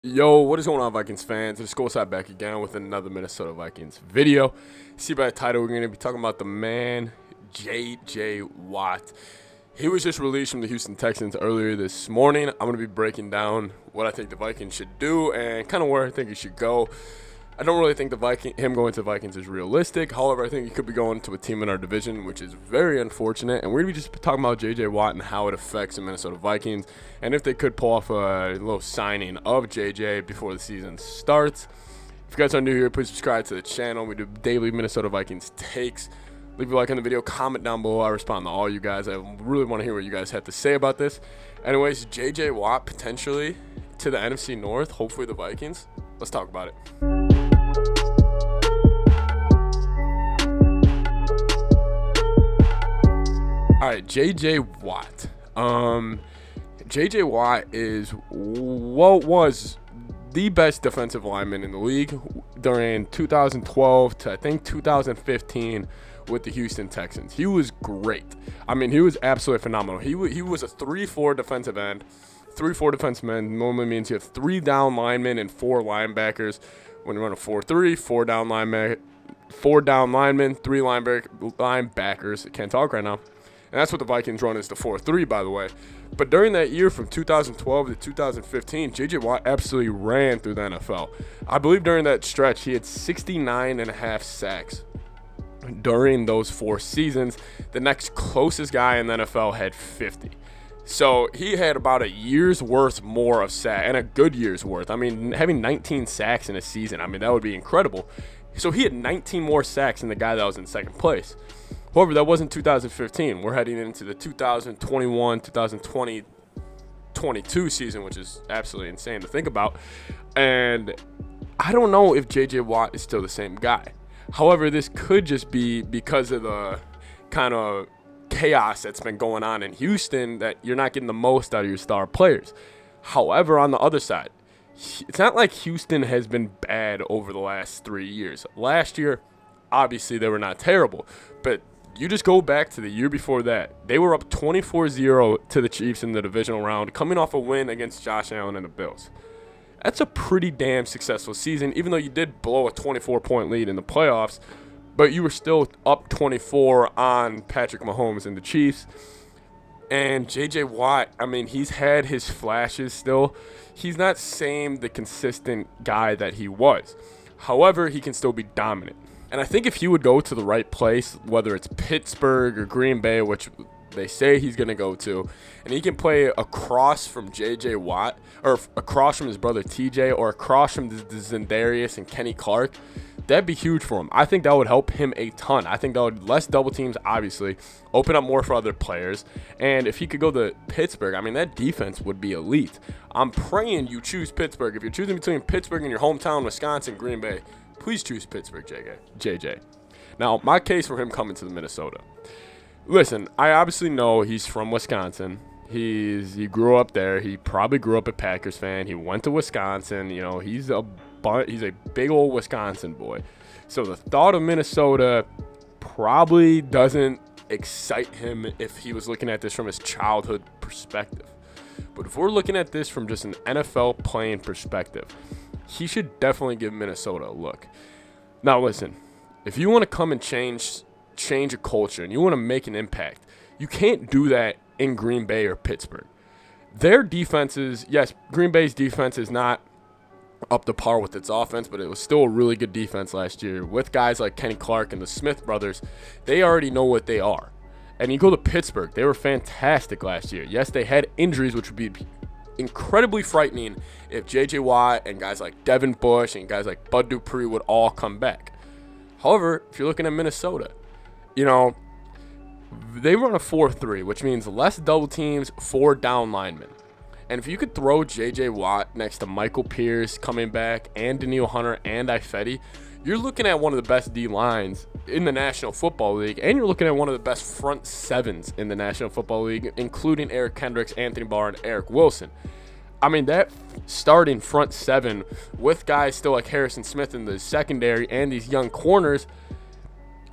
Yo, what is going on, Vikings fans? It's Skol back again with another Minnesota Vikings video. See by the title, we're going to be talking about the man, J.J. Watt. He was just released from the Houston Texans earlier this morning. I'm going to be breaking down what I think the Vikings should do and kind of where I think he should go. I don't really think him going to the Vikings is realistic. However, I think he could be going to a team in our division, which is very unfortunate. And we're going to be just talking about J.J. Watt and how it affects the Minnesota Vikings, and if they could pull off a little signing of J.J. before the season starts. If you guys are new here, please subscribe to the channel. We do daily Minnesota Vikings takes. Leave a like on the video, comment down below. I respond to all you guys. I really want to hear what you guys have to say about this. Anyways, J.J. Watt potentially to the NFC North, hopefully the Vikings. Let's talk about it. All right, J.J. Watt. J.J. Watt is what was the best defensive lineman in the league during 2012 to I think 2015 with the Houston Texans. He was great. I mean, he was absolutely phenomenal. He was a 3-4 defensive end. 3-4 defensive end normally means you have 3 down linemen and 4 linebackers. When you run a 4-3, 4 down linemen, 3 linebackers. I can't talk right now. And that's what the Vikings run is the 4-3, by the way. But during that year from 2012 to 2015, J.J. Watt absolutely ran through the NFL. I believe during that stretch, he had 69.5 sacks during those 4 seasons. The next closest guy in the NFL had 50. So he had about a year's worth more of sack, and a good year's worth. I mean, having 19 sacks in a season, I mean, that would be incredible. So he had 19 more sacks than the guy that was in second place. However, that wasn't 2015. We're heading into the 2021, 2020, 22 season, which is absolutely insane to think about. And I don't know if J.J. Watt is still the same guy. However, this could just be because of the kind of chaos that's been going on in Houston that you're not getting the most out of your star players. However, on the other side, it's not like Houston has been bad over the last 3 years. Last year, obviously, they were not terrible, but you just go back to the year before that. They were up 24-0 to the Chiefs in the divisional round, coming off a win against Josh Allen and the Bills. That's a pretty damn successful season, even though you did blow a 24-point lead in the playoffs, but you were still up 24 on Patrick Mahomes and the Chiefs. And J.J. Watt, I mean, he's had his flashes still. He's not the consistent guy that he was. However, he can still be dominant. And I think if he would go to the right place, whether it's Pittsburgh or Green Bay, which they say he's going to go to, and he can play across from J.J. Watt, or across from his brother T.J., or across from the Zendarius and Kenny Clark, that'd be huge for him. I think that would help him a ton. I think that would less double teams, obviously, open up more for other players. And if he could go to Pittsburgh, I mean, that defense would be elite. I'm praying you choose Pittsburgh. If you're choosing between Pittsburgh and your hometown, Wisconsin, Green Bay, please choose Pittsburgh, JJ. Now, my case for him coming to the Minnesota. Listen, I obviously know he's from Wisconsin. He grew up there. He probably grew up a Packers fan. He went to Wisconsin. You know, he's a big old Wisconsin boy. So the thought of Minnesota probably doesn't excite him if he was looking at this from his childhood perspective. But if we're looking at this from just an NFL playing perspective, he should definitely give Minnesota a look. Now, listen, if you want to come and change a culture and you want to make an impact, you can't do that in Green Bay or Pittsburgh. Their defenses, yes, Green Bay's defense is not up to par with its offense, but it was still a really good defense last year with guys like Kenny Clark and the Smith brothers. They already know what they are. And you go to Pittsburgh, they were fantastic last year. Yes, they had injuries, which would be incredibly frightening if J.J. Watt and guys like Devin Bush and guys like Bud Dupree would all come back. However, if you're looking at Minnesota, you know, they run a 4-3, which means less double teams, 4 down linemen. And if you could throw J.J. Watt next to Michael Pierce coming back and Danielle Hunter and Ifedi, you're looking at one of the best D-lines in the National Football League, and you're looking at one of the best front sevens in the National Football League, including Eric Kendricks, Anthony Barr, and Eric Wilson. I mean, that starting front seven with guys still like Harrison Smith in the secondary and these young corners,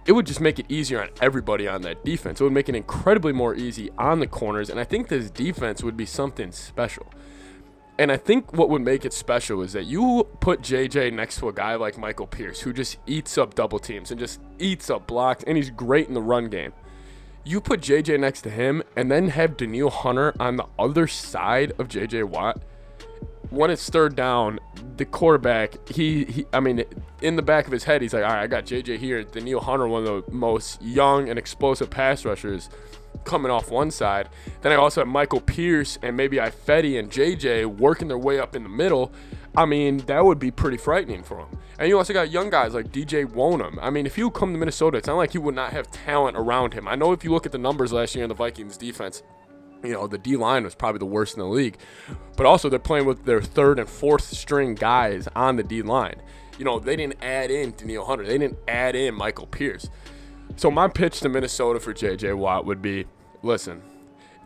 it would just make it easier on everybody on that defense. It would make it incredibly more easy on the corners, and I think this defense would be something special. And I think what would make it special is that you put JJ next to a guy like Michael Pierce, who just eats up double teams and just eats up blocks, and he's great in the run game. You put JJ next to him and then have Danielle Hunter on the other side of JJ Watt. When it's third down, the quarterback, I mean, in the back of his head, he's like, all right, I got JJ here. Danielle Hunter, one of the most young and explosive pass rushers, coming off one side. Then I also have Michael Pierce and maybe Ifedi and JJ working their way up in the middle. I mean, that would be pretty frightening for him. And you also got young guys like DJ Wonham. I mean, if you come to Minnesota, it's not like you would not have talent around him. I know if you look at the numbers last year in the Vikings defense, you know, the D-line was probably the worst in the league. But also they're playing with their third and fourth string guys on the D-line. You know, they didn't add in Danielle Hunter. They didn't add in Michael Pierce. So my pitch to Minnesota for J.J. Watt would be, listen,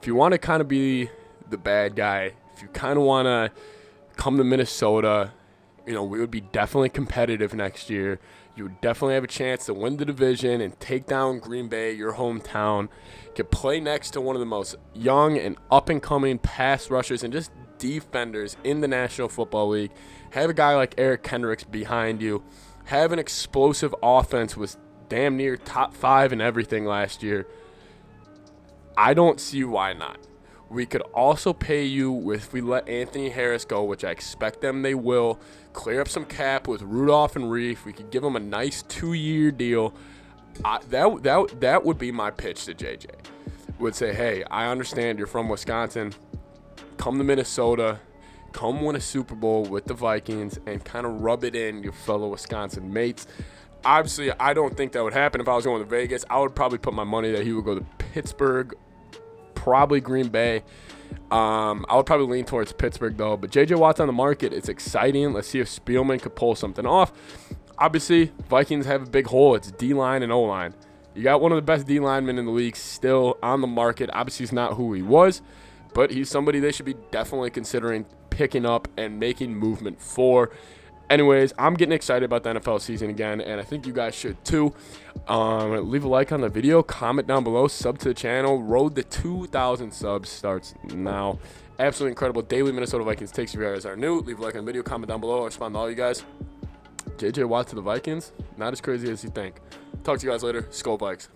if you want to kind of be the bad guy, if you kind of want to come to Minnesota, you know, we would be definitely competitive next year. You would definitely have a chance to win the division and take down Green Bay, your hometown. Could play next to one of the most young and up-and-coming pass rushers and just defenders in the National Football League. Have a guy like Eric Kendricks behind you. Have an explosive offense with damn near top 5 and everything last year. I don't see why not. We could also pay you if we let Anthony Harris go, which I expect they will. Clear up some cap with Rudolph and Reef. We could give them a nice 2-year deal. That would be my pitch to JJ. Would say, hey, I understand you're from Wisconsin. Come to Minnesota. Come win a Super Bowl with the Vikings and kind of rub it in your fellow Wisconsin mates. Obviously, I don't think that would happen if I was going to Vegas. I would probably put my money that he would go to Pittsburgh, probably Green Bay. I would probably lean towards Pittsburgh, though. But J.J. Watt's on the market. It's exciting. Let's see if Spielman could pull something off. Obviously, Vikings have a big hole. It's D-line and O-line. You got one of the best D-linemen in the league still on the market. Obviously, he's not who he was, but he's somebody they should be definitely considering picking up and making movement for. Anyways, I'm getting excited about the NFL season again, and I think you guys should too. Leave a like on the video, comment down below, sub to the channel. Road to 2,000 subs starts now. Absolutely incredible. Daily Minnesota Vikings takes you guys are new. Leave a like on the video, comment down below. I respond to all you guys. JJ Watt to the Vikings, not as crazy as you think. Talk to you guys later. Skol Vikes.